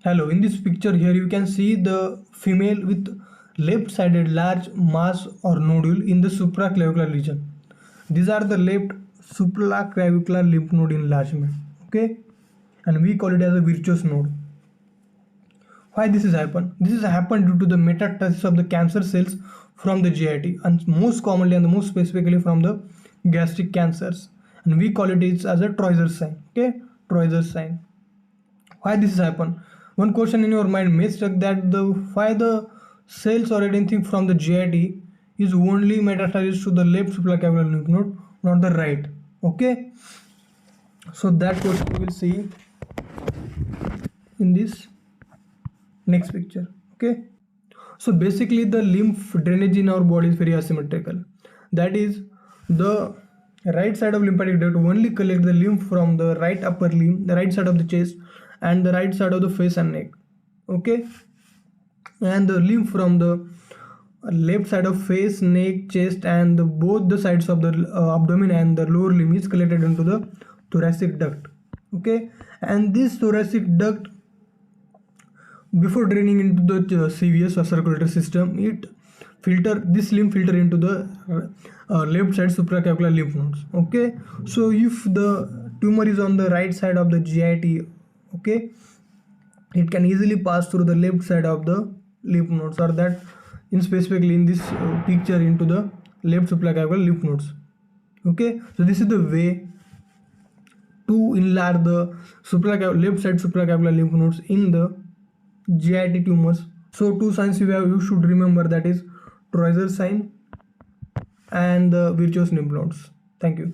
Hello, in this picture here you can see the female with left-sided large mass or nodule in the supraclavicular region. These are the left supraclavicular lymph node enlargement, okay, and we call it as a virtuous node. Why this is happened? This is happened due to the metastasis of the cancer cells from the GIT, and most commonly and the most specifically from the gastric cancers, and we call it as a Troyer sign, okay, Troyer sign. Why this has happened? One question in your mind may struck that why the cells or anything from the GIT is only metastasis to the left supraclavicular lymph node, not the right. Okay, so that question we will see in this next picture. Okay, so basically the lymph drainage in our body is very asymmetrical. That is, the right side of lymphatic duct only collect the lymph from the right upper limb, the right side of the chest, and the right side of the face and neck, okay, and the lymph from the left side of face, neck, chest, and both the sides of the abdomen and the lower limb is collected into the thoracic duct, okay, and this thoracic duct, before draining into the CVS or circulatory system, this lymph filter into the left side supraclavicular lymph nodes, okay. So if the tumor is on the right side of the GIT, okay, it can easily pass through the left side of the lymph nodes, or that in specifically in this picture into the left supraclavicular lymph nodes, okay. So this is the way to enlarge the left side supraclavicular lymph nodes in the GIT tumors. So two signs you should remember, that is Troyer sign and the virtuous lymph nodes. Thank you.